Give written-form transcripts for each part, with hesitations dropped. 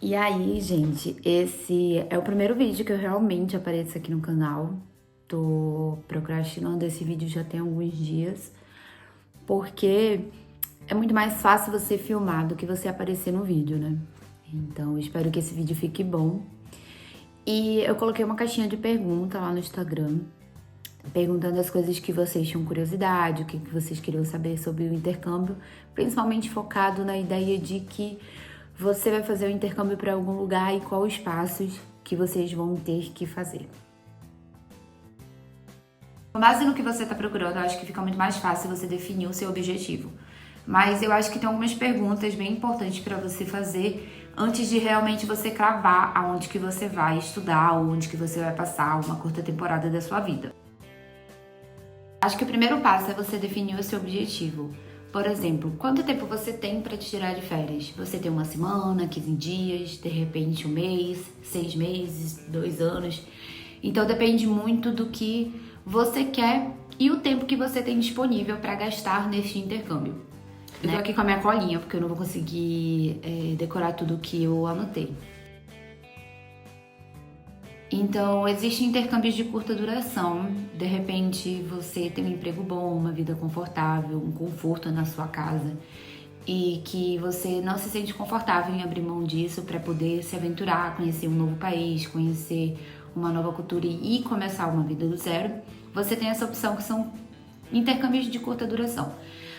E aí, gente, esse é o primeiro vídeo que eu realmente apareço aqui no canal. Tô procrastinando esse vídeo já tem alguns dias, porque é muito mais fácil você filmar do que você aparecer no vídeo, né? Então, eu espero que esse vídeo fique bom. E eu coloquei uma caixinha de pergunta lá no Instagram, perguntando as coisas que vocês tinham curiosidade, o que vocês queriam saber sobre o intercâmbio, principalmente focado na ideia de que você vai fazer o intercâmbio para algum lugar e quais os passos que vocês vão ter que fazer. Com base no que você está procurando, eu acho que fica muito mais fácil você definir o seu objetivo. Mas eu acho que tem algumas perguntas bem importantes para você fazer antes de realmente você cravar aonde que você vai estudar ou onde que você vai passar uma curta temporada da sua vida. Acho que o primeiro passo é você definir o seu objetivo. Por exemplo, quanto tempo você tem para tirar de férias? Você tem uma semana, 15 dias, de repente um mês, 6 meses, 2 anos. Então depende muito do que você quer e o tempo que você tem disponível para gastar neste intercâmbio. Eu tô aqui com a minha colinha porque eu não vou conseguir decorar tudo que eu anotei. Então, existem intercâmbios de curta duração. De repente, você tem um emprego bom, uma vida confortável, um conforto na sua casa e que você não se sente confortável em abrir mão disso para poder se aventurar, conhecer um novo país, conhecer uma nova cultura e começar uma vida do zero. Você tem essa opção que são intercâmbios de curta duração.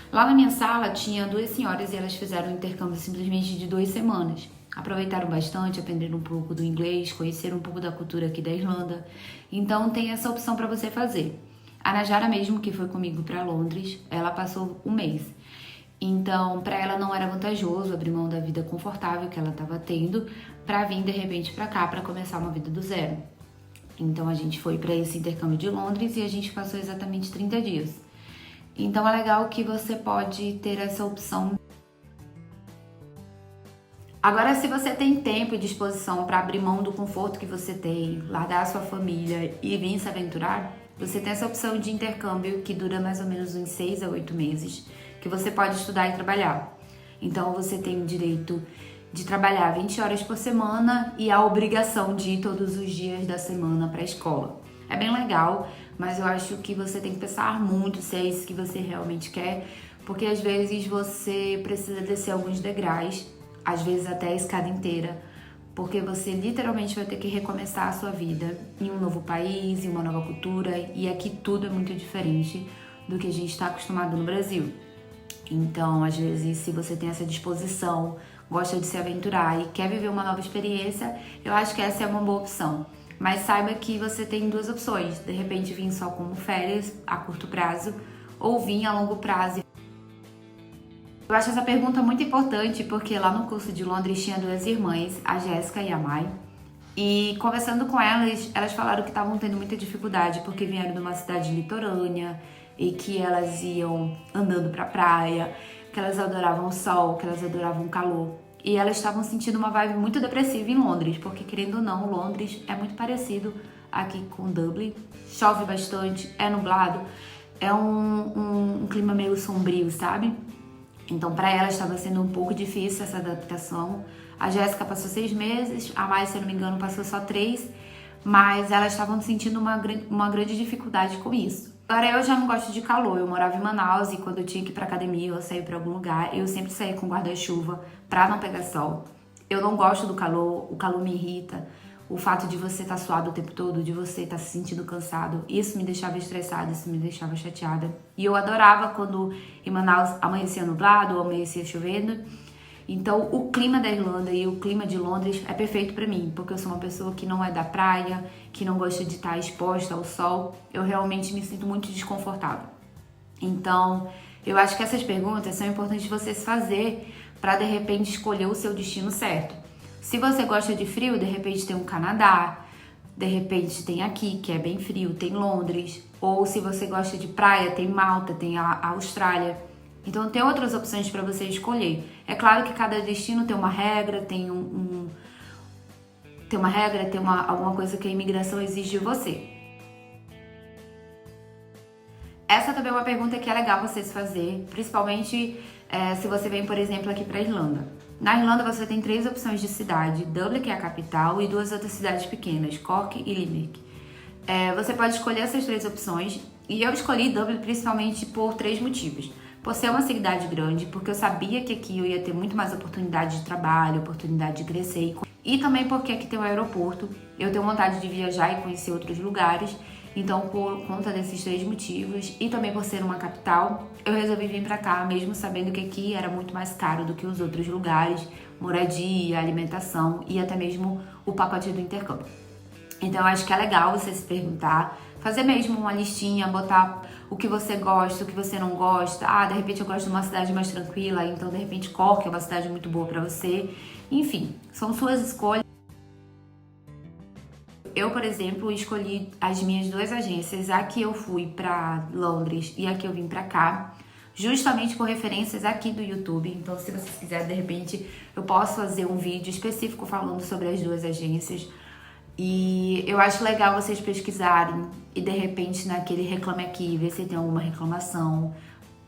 Lá na minha sala tinha 2 senhoras e elas fizeram um intercâmbio simplesmente de 2 semanas. Aproveitaram bastante, aprenderam um pouco do inglês, conheceram um pouco da cultura aqui da Irlanda. Então tem essa opção para você fazer. A Najara mesmo, que foi comigo para Londres, ela passou um mês. Então, para ela não era vantajoso abrir mão da vida confortável que ela estava tendo para vir de repente para cá para começar uma vida do zero. Então a gente foi para esse intercâmbio de Londres e a gente passou exatamente 30 dias. Então é legal que você pode ter essa opção. Agora, se você tem tempo e disposição para abrir mão do conforto que você tem, largar a sua família e vir se aventurar, você tem essa opção de intercâmbio que dura mais ou menos uns 6 a 8 meses, que você pode estudar e trabalhar. Então, você tem o direito de trabalhar 20 horas por semana e a obrigação de ir todos os dias da semana para a escola. É bem legal, mas eu acho que você tem que pensar muito se é isso que você realmente quer, porque às vezes você precisa descer alguns degraus, às vezes até a escada inteira, porque você literalmente vai ter que recomeçar a sua vida em um novo país, em uma nova cultura, e aqui tudo é muito diferente do que a gente está acostumado no Brasil. Então, às vezes, se você tem essa disposição, gosta de se aventurar e quer viver uma nova experiência, eu acho que essa é uma boa opção. Mas saiba que você tem 2 opções, de repente vir só como férias a curto prazo ou vir a longo prazo. Eu acho essa pergunta muito importante porque lá no curso de Londres tinha 2 irmãs, a Jéssica e a Mai, e conversando com elas, elas falaram que estavam tendo muita dificuldade porque vieram de uma cidade litorânea e que elas iam andando pra praia, que elas adoravam o sol, que elas adoravam o calor. E elas estavam sentindo uma vibe muito depressiva em Londres, porque querendo ou não, Londres é muito parecido aqui com Dublin. Chove bastante, é nublado, é um clima meio sombrio, sabe? Então, para ela estava sendo um pouco difícil essa adaptação. A Jéssica passou 6 meses, a Mai, se eu não me engano, passou só 3, mas elas estavam sentindo uma grande dificuldade com isso. Agora, eu já não gosto de calor. Eu morava em Manaus e quando eu tinha que ir pra academia ou sair pra algum lugar, eu sempre saía com guarda-chuva pra não pegar sol. Eu não gosto do calor, o calor me irrita. O fato de você estar suado o tempo todo, de você estar se sentindo cansado, isso me deixava estressada, isso me deixava chateada. E eu adorava quando em Manaus amanhecia nublado ou amanhecia chovendo. Então, o clima da Irlanda e o clima de Londres é perfeito pra mim, porque eu sou uma pessoa que não é da praia, que não gosta de estar exposta ao sol. Eu realmente me sinto muito desconfortável. Então, eu acho que essas perguntas são importantes você se fazer para de repente escolher o seu destino certo. Se você gosta de frio, de repente tem o Canadá, de repente tem aqui, que é bem frio, tem Londres. Ou se você gosta de praia, tem Malta, tem a Austrália. Então tem outras opções para você escolher. É claro que cada destino tem uma regra, tem alguma coisa que a imigração exige de você. Essa também é uma pergunta que é legal você se fazer, principalmente se você vem, por exemplo, aqui para a Irlanda. Na Irlanda você tem 3 opções de cidade: Dublin, que é a capital, e 2 outras cidades pequenas, Cork e Limerick. Você pode escolher essas 3 opções, e eu escolhi Dublin principalmente por 3 motivos. Por ser uma cidade grande, porque eu sabia que aqui eu ia ter muito mais oportunidade de trabalho, oportunidade de crescer, e também porque aqui tem um aeroporto, eu tenho vontade de viajar e conhecer outros lugares. Então, por conta desses 3 motivos, e também por ser uma capital, eu resolvi vir pra cá, mesmo sabendo que aqui era muito mais caro do que os outros lugares, moradia, alimentação e até mesmo o pacote do intercâmbio. Então, eu acho que é legal você se perguntar, fazer mesmo uma listinha, botar o que você gosta, o que você não gosta. De repente eu gosto de uma cidade mais tranquila, então de repente Cork é uma cidade muito boa pra você. Enfim, são suas escolhas. Eu, por exemplo, escolhi as minhas 2 agências, a que eu fui pra Londres e a que eu vim pra cá, justamente por referências aqui do YouTube. Então, se vocês quiserem, de repente, eu posso fazer um vídeo específico falando sobre as 2 agências. E eu acho legal vocês pesquisarem e, de repente, naquele Reclame Aqui, ver se tem alguma reclamação.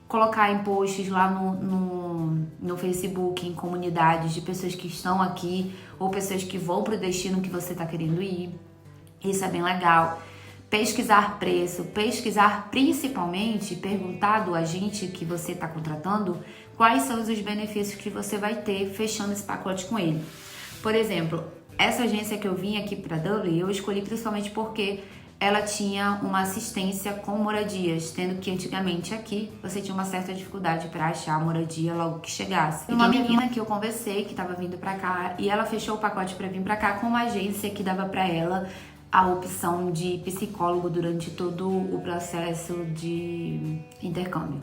Colocar em posts lá no Facebook, em comunidades de pessoas que estão aqui ou pessoas que vão pro destino que você tá querendo ir. Isso é bem legal. Pesquisar preço, pesquisar principalmente, perguntar do agente que você está contratando quais são os benefícios que você vai ter fechando esse pacote com ele. Por exemplo, essa agência que eu vim aqui para Dublin, eu escolhi principalmente porque ela tinha uma assistência com moradias, tendo que antigamente aqui você tinha uma certa dificuldade para achar moradia logo que chegasse. Uma menina que eu conversei, que estava vindo para cá, e ela fechou o pacote para vir para cá com uma agência que dava para ela a opção de psicólogo durante todo o processo de intercâmbio.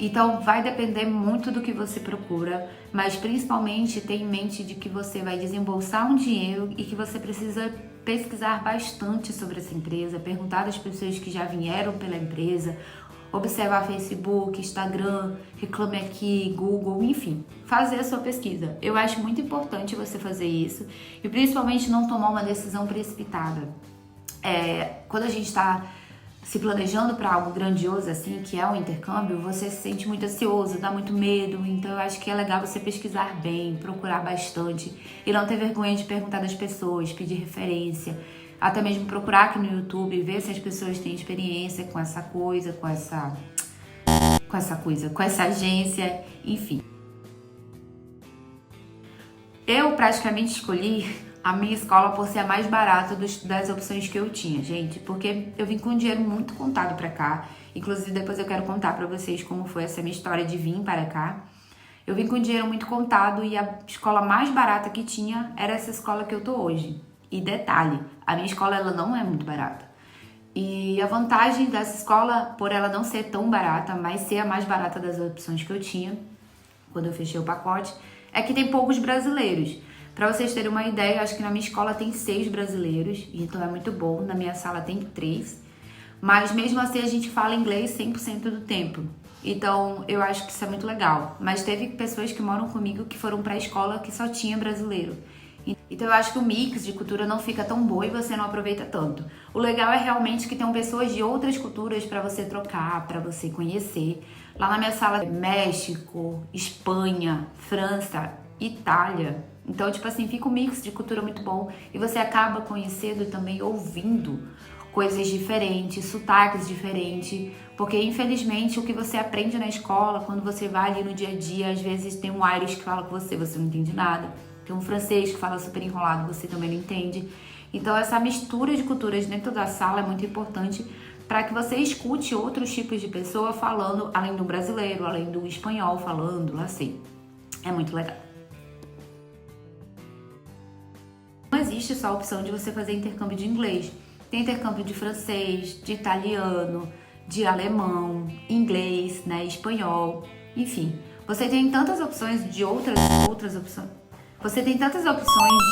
Então vai depender muito do que você procura, mas principalmente tenha em mente de que você vai desembolsar um dinheiro e que você precisa pesquisar bastante sobre essa empresa, perguntar das pessoas que já vieram pela empresa, observar Facebook, Instagram, Reclame Aqui, Google, enfim, fazer a sua pesquisa. Eu acho muito importante você fazer isso e principalmente não tomar uma decisão precipitada. Quando a gente está se planejando para algo grandioso assim, que é um intercâmbio, você se sente muito ansioso, dá muito medo, então eu acho que é legal você pesquisar bem, procurar bastante e não ter vergonha de perguntar das pessoas, pedir referência, até mesmo procurar aqui no YouTube, ver se as pessoas têm experiência com essa coisa, com essa agência, enfim. Eu praticamente escolhi a minha escola por ser a mais barata das opções que eu tinha, gente, porque eu vim com dinheiro muito contado pra cá. Inclusive, depois eu quero contar pra vocês como foi essa minha história de vir para cá. Eu vim com dinheiro muito contado e a escola mais barata que tinha era essa escola que eu tô hoje. E detalhe, a minha escola ela não é muito barata. E a vantagem dessa escola, por ela não ser tão barata, mas ser a mais barata das opções que eu tinha, quando eu fechei o pacote, é que tem poucos brasileiros. Pra vocês terem uma ideia, acho que na minha escola tem 6 brasileiros, então é muito bom. Na minha sala tem 3, mas mesmo assim a gente fala inglês 100% do tempo. Então eu acho que isso é muito legal. Mas teve pessoas que moram comigo que foram pra escola que só tinha brasileiro. Então eu acho que o mix de cultura não fica tão bom e você não aproveita tanto. O legal é realmente que tem pessoas de outras culturas pra você trocar, pra você conhecer. Lá na minha sala, México, Espanha, França, Itália. Então, tipo assim, fica um mix de cultura muito bom e você acaba conhecendo e também ouvindo coisas diferentes, sotaques diferentes, porque infelizmente o que você aprende na escola, quando você vai ali no dia a dia, às vezes tem um Irish que fala com você não entende nada, tem um francês que fala super enrolado, você também não entende. Então, essa mistura de culturas dentro da sala é muito importante para que você escute outros tipos de pessoa falando, além do brasileiro, além do espanhol falando, assim. É muito legal. Não existe só a opção de você fazer intercâmbio de inglês. Tem intercâmbio de francês, de italiano, de alemão, inglês, né, espanhol, enfim. Você tem tantas opções de outras opções. Você tem tantas opções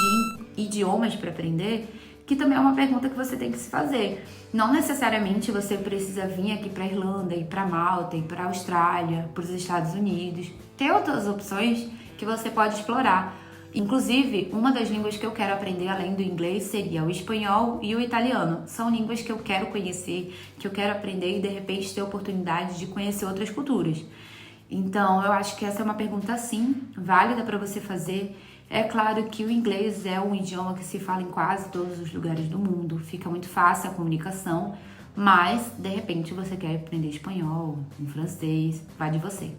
de idiomas para aprender que também é uma pergunta que você tem que se fazer. Não necessariamente você precisa vir aqui para Irlanda, ir para Malta, ir para Austrália, para os Estados Unidos. Tem outras opções que você pode explorar. Inclusive, uma das línguas que eu quero aprender além do inglês seria o espanhol e o italiano. São línguas que eu quero conhecer, que eu quero aprender e de repente ter a oportunidade de conhecer outras culturas. Então, eu acho que essa é uma pergunta, sim, válida para você fazer. É claro que o inglês é um idioma que se fala em quase todos os lugares do mundo, fica muito fácil a comunicação, mas, de repente, você quer aprender espanhol, um francês, vai de você.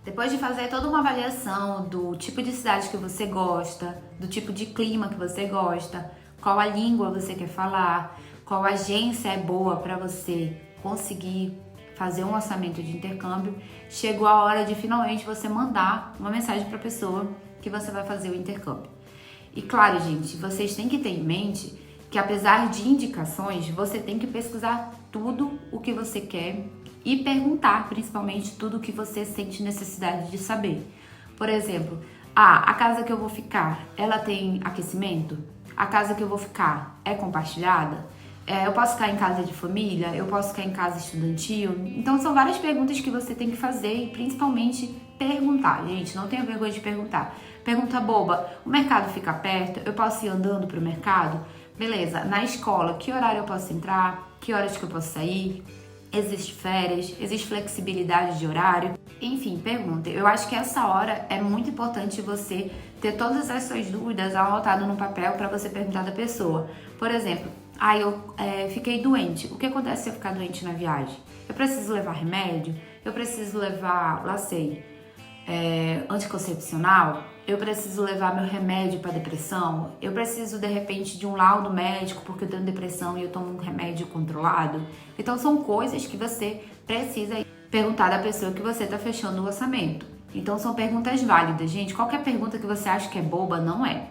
Depois de fazer toda uma avaliação do tipo de cidade que você gosta, do tipo de clima que você gosta, qual a língua você quer falar, qual agência é boa para você conseguir fazer um orçamento de intercâmbio, chegou a hora de finalmente você mandar uma mensagem para a pessoa que você vai fazer o intercâmbio. E claro, gente, vocês têm que ter em mente que apesar de indicações, você tem que pesquisar tudo o que você quer e perguntar, principalmente, tudo o que você sente necessidade de saber. Por exemplo, a casa que eu vou ficar, ela tem aquecimento? A casa que eu vou ficar é compartilhada? Eu posso ficar em casa de família? Eu posso ficar em casa estudantil? Então, são várias perguntas que você tem que fazer e, principalmente, perguntar. Gente, não tenha vergonha de perguntar. Pergunta boba, o mercado fica perto? Eu posso ir andando pro mercado? Beleza, na escola, que horário eu posso entrar? Que horas que eu posso sair? Existe férias? Existe flexibilidade de horário? Enfim, pergunta. Eu acho que essa hora é muito importante você ter todas as suas dúvidas anotadas no papel para você perguntar da pessoa. Por exemplo, eu fiquei doente. O que acontece se eu ficar doente na viagem? Eu preciso levar remédio? Eu preciso levar, anticoncepcional? Eu preciso levar meu remédio para depressão? Eu preciso, de repente, de um laudo médico porque eu tenho depressão e eu tomo um remédio controlado? Então, são coisas que você precisa perguntar da pessoa que você está fechando o orçamento. Então, são perguntas válidas, gente. Qualquer pergunta que você acha que é boba, não é.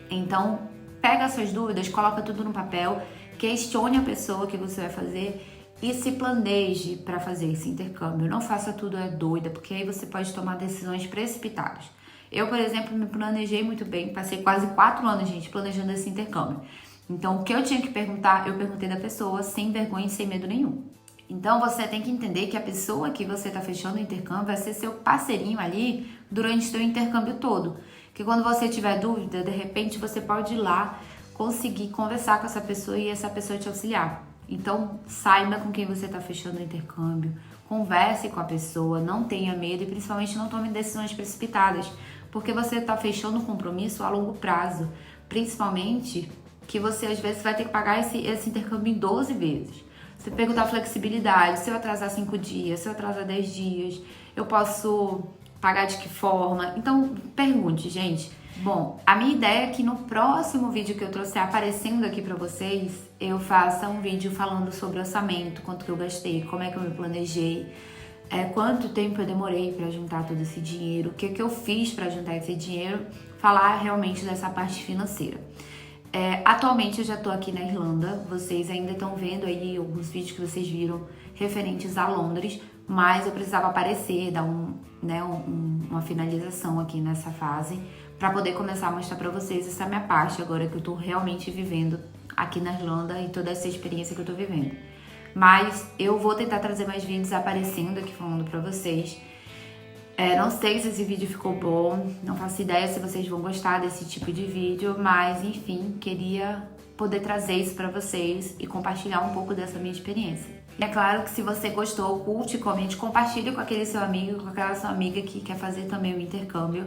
Então, pega suas dúvidas, coloca tudo no papel, questione a pessoa que você vai fazer e se planeje para fazer esse intercâmbio. Não faça tudo doida, porque aí você pode tomar decisões precipitadas. Eu, por exemplo, me planejei muito bem, passei quase 4 anos, gente, planejando esse intercâmbio. Então, o que eu tinha que perguntar, eu perguntei da pessoa sem vergonha e sem medo nenhum. Então, você tem que entender que a pessoa que você está fechando o intercâmbio vai ser seu parceirinho ali durante o seu intercâmbio todo. Que quando você tiver dúvida, de repente, você pode ir lá, conseguir conversar com essa pessoa e essa pessoa te auxiliar. Então, saiba com quem você está fechando o intercâmbio, converse com a pessoa, não tenha medo e principalmente não tome decisões precipitadas, porque você está fechando um compromisso a longo prazo, principalmente que você às vezes vai ter que pagar esse intercâmbio em 12 vezes. Você perguntar flexibilidade, se eu atrasar 5 dias, se eu atrasar 10 dias, eu posso pagar de que forma? Então, pergunte, gente. Bom, a minha ideia é que no próximo vídeo que eu trouxer aparecendo aqui pra vocês, eu faça um vídeo falando sobre orçamento, quanto que eu gastei, como é que eu me planejei, quanto tempo eu demorei pra juntar todo esse dinheiro, o que que eu fiz pra juntar esse dinheiro, falar realmente dessa parte financeira. Atualmente eu já tô aqui na Irlanda, vocês ainda estão vendo aí alguns vídeos que vocês viram referentes a Londres, mas eu precisava aparecer, dar uma finalização aqui nessa fase para poder começar a mostrar para vocês essa minha parte agora que eu tô realmente vivendo aqui na Irlanda e toda essa experiência que eu tô vivendo. Mas eu vou tentar trazer mais vídeos aparecendo aqui falando para vocês. Não sei se esse vídeo ficou bom, não faço ideia se vocês vão gostar desse tipo de vídeo, mas enfim, queria poder trazer isso para vocês e compartilhar um pouco dessa minha experiência. E é claro que se você gostou, curte, comente, compartilhe com aquele seu amigo, com aquela sua amiga que quer fazer também o intercâmbio,